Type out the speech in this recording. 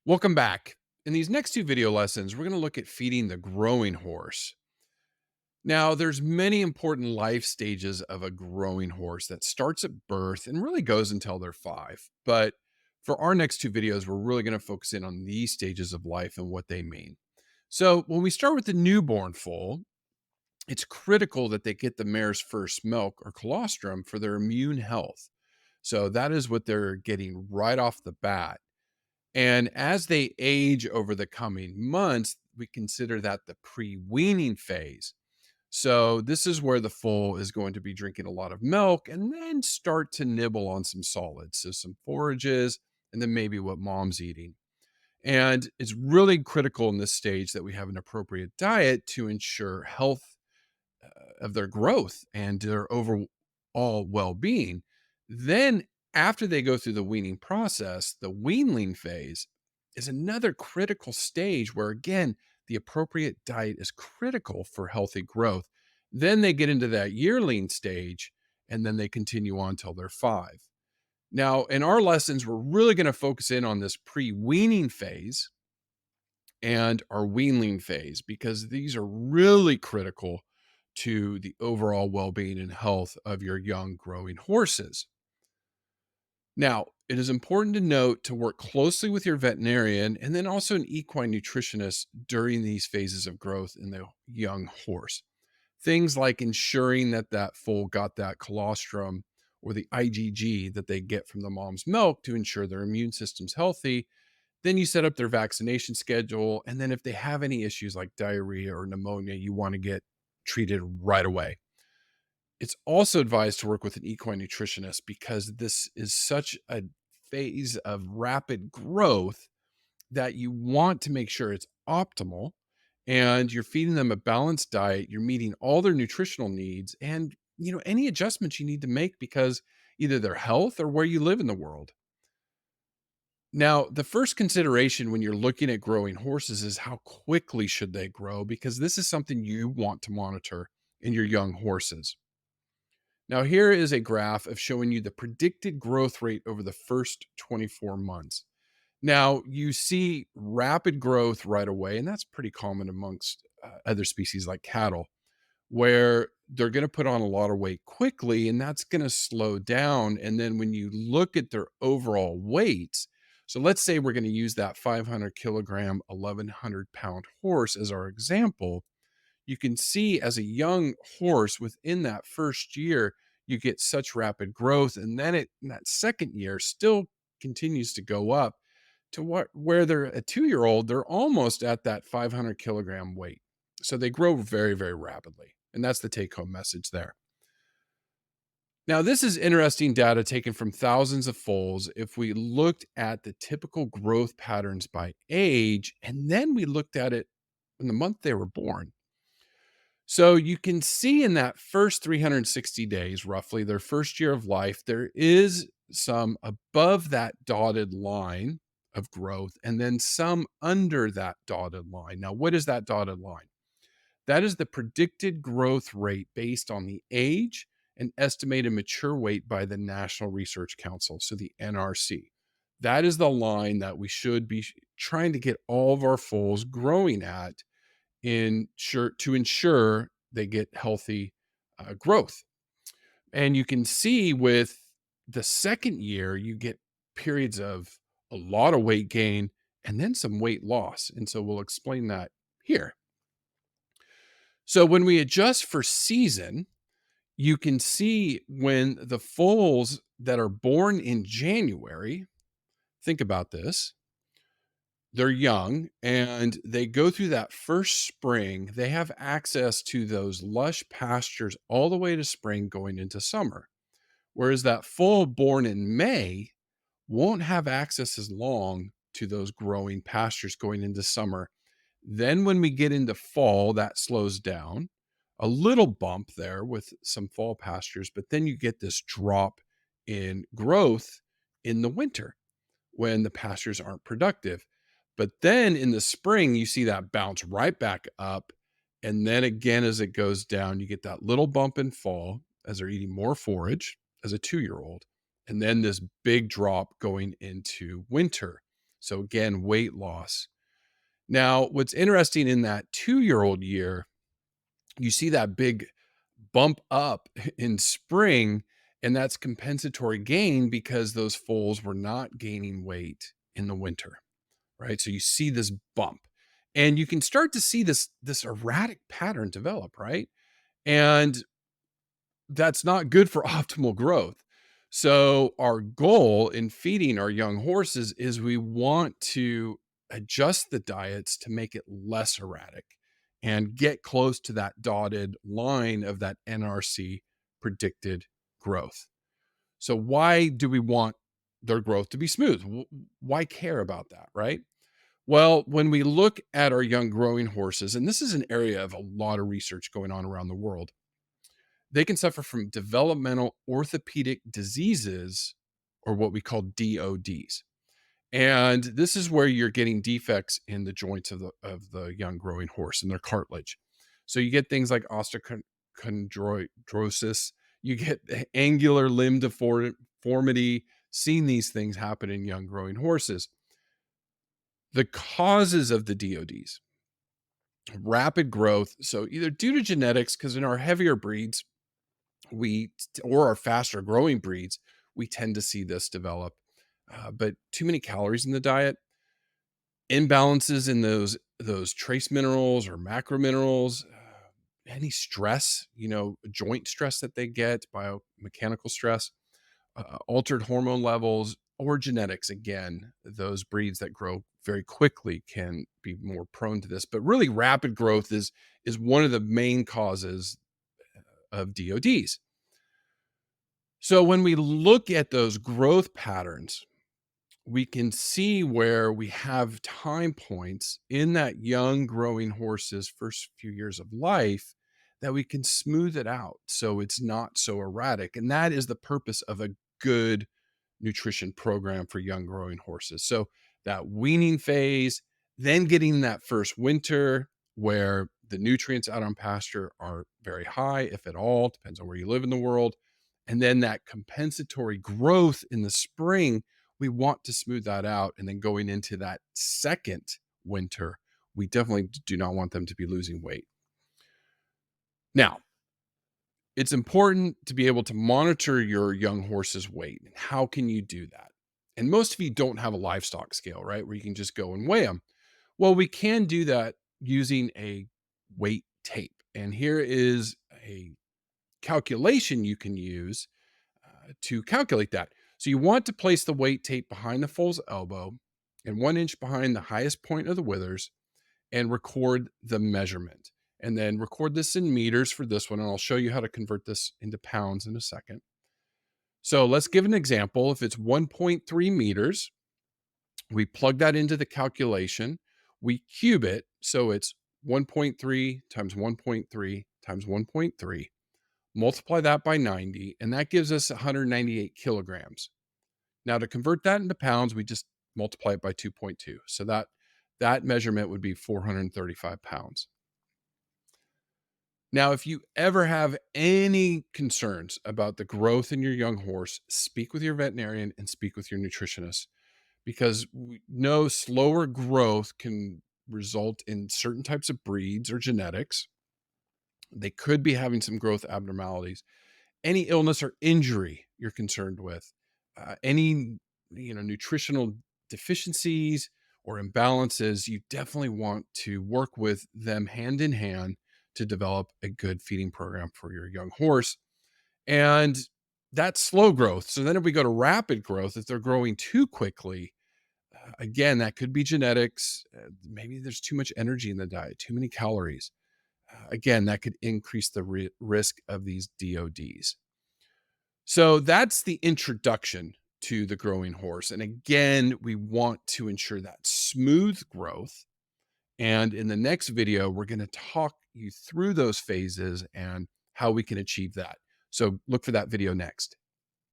Welcome back. In these next two video lessons, we're going to look at feeding the growing horse. Now, there's many important life stages of a growing horse that starts at birth and really goes until they're 5. But for our next two videos, we're really going to focus in on these stages of life and what they mean. So, when we start with the newborn foal, it's critical that they get the mare's first milk or colostrum for their immune health. So, that is what they're getting right off the bat. And as they age over the coming months, we consider that the pre-weaning phase. So this is where the foal is going to be drinking a lot of milk and then start to nibble on some solids, so some forages, and then maybe what mom's eating. And it's really critical in this stage that we have an appropriate diet to ensure health of their growth and their overall well-being. Then after they go through the weaning process, the weanling phase is another critical stage where again, the appropriate diet is critical for healthy growth. Then they get into that yearling stage and then they continue on till they're 5. Now, in our lessons, we're really going to focus in on this pre-weaning phase and our weanling phase because these are really critical to the overall well-being and health of your young growing horses. Now, it is important to note to work closely with your veterinarian and then also an equine nutritionist during these phases of growth in the young horse. Things like ensuring that that foal got that colostrum or the IgG that they get from the mom's milk to ensure their immune system's healthy. Then you set up their vaccination schedule. And then if they have any issues like diarrhea or pneumonia, you want to get treated right away. It's also advised to work with an equine nutritionist because this is such a phase of rapid growth that you want to make sure it's optimal and you're feeding them a balanced diet, you're meeting all their nutritional needs and any adjustments you need to make because either their health or where you live in the world. Now, the first consideration when you're looking at growing horses is how quickly should they grow because this is something you want to monitor in your young horses. Now, here is a graph of showing you the predicted growth rate over the first 24 months. Now, you see rapid growth right away, and that's pretty common amongst other species like cattle, where they're going to put on a lot of weight quickly, and that's going to slow down. And then when you look at their overall weights, so let's say we're going to use that 500 kilogram, 1,100 pound horse as our example. You can see as a young horse within that first year, you get such rapid growth. And then in that second year still continues to go up to where they're a 2-year old, they're almost at that 500 kilogram weight. So they grow very, very rapidly. And that's the take home message there. Now, this is interesting data taken from thousands of foals. If we looked at the typical growth patterns by age, and then we looked at it in the month they were born. So you can see in that first 360 days, roughly their first year of life, there is some above that dotted line of growth and then some under that dotted line. Now, what is that dotted line? That is the predicted growth rate based on the age and estimated mature weight by the National Research Council, so the NRC. That is the line that we should be trying to get all of our foals growing at to ensure they get healthy growth. And you can see with the second year, you get periods of a lot of weight gain and then some weight loss. And so we'll explain that here. So when we adjust for season, you can see when the foals that are born in January, think about this, they're young and they go through that first spring. They have access to those lush pastures all the way to spring going into summer. Whereas that foal born in May won't have access as long to those growing pastures going into summer. Then when we get into fall, that slows down a little bump there with some fall pastures, but then you get this drop in growth in the winter when the pastures aren't productive. But then in the spring, you see that bounce right back up. And then again, as it goes down, you get that little bump in fall as they're eating more forage as a 2-year old. And then this big drop going into winter. So again, weight loss. Now, what's interesting in that 2-year-old year, you see that big bump up in spring, and that's compensatory gain because those foals were not gaining weight in the winter, right? So you see this bump, and you can start to see this erratic pattern develop, right? And that's not good for optimal growth. So our goal in feeding our young horses is we want to adjust the diets to make it less erratic and get close to that dotted line of that NRC predicted growth. So why do we want their growth to be smooth? Why care about that, right? Well, when we look at our young growing horses, and this is an area of a lot of research going on around the world, they can suffer from developmental orthopedic diseases, or what we call DODs. And this is where you're getting defects in the joints of the young growing horse and their cartilage. So you get things like osteochondrosis, you get angular limb deformity, seeing these things happen in young growing horses. The causes of the DODs, rapid growth. So either due to genetics, because in our heavier breeds, or our faster growing breeds, we tend to see this develop. But too many calories in the diet, imbalances in those trace minerals or macro minerals, any stress, joint stress that they get, biomechanical stress, altered hormone levels, or genetics. Again, those breeds that grow very quickly can be more prone to this. But really, rapid growth is one of the main causes of DODs. So when we look at those growth patterns, we can see where we have time points in that young growing horse's first few years of life that we can smooth it out so it's not so erratic. And that is the purpose of a good nutrition program for young growing horses. So that weaning phase, then getting that first winter where the nutrients out on pasture are very high, if at all, depends on where you live in the world. And then that compensatory growth in the spring, we want to smooth that out. And then going into that second winter, we definitely do not want them to be losing weight. Now, it's important to be able to monitor your young horse's weight. And how can you do that? And most of you don't have a livestock scale, right? Where you can just go and weigh them. Well, we can do that using a weight tape. And here is a calculation you can use to calculate that. So you want to place the weight tape behind the foal's elbow and 1 inch behind the highest point of the withers and record the measurement. And then record this in meters for this one. And I'll show you how to convert this into pounds in a second. So let's give an example. If it's 1.3 meters, we plug that into the calculation. We cube it. So it's 1.3 times 1.3 times 1.3. Multiply that by 90, and that gives us 198 kilograms. Now to convert that into pounds, we just multiply it by 2.2. So that measurement would be 435 pounds. Now, if you ever have any concerns about the growth in your young horse, speak with your veterinarian and speak with your nutritionist, because we know slower growth can result in certain types of breeds or genetics. They could be having some growth abnormalities. Any illness or injury you're concerned with, any nutritional deficiencies or imbalances, you definitely want to work with them hand in hand to develop a good feeding program for your young horse. And that's slow growth. So then if we go to rapid growth, if they're growing too quickly, again, that could be genetics. Maybe there's too much energy in the diet, too many calories. Again, that could increase the risk of these DODs. So that's the introduction to the growing horse. And again, we want to ensure that smooth growth. And in the next video, we're going to talk you through those phases and how we can achieve that. So look for that video next.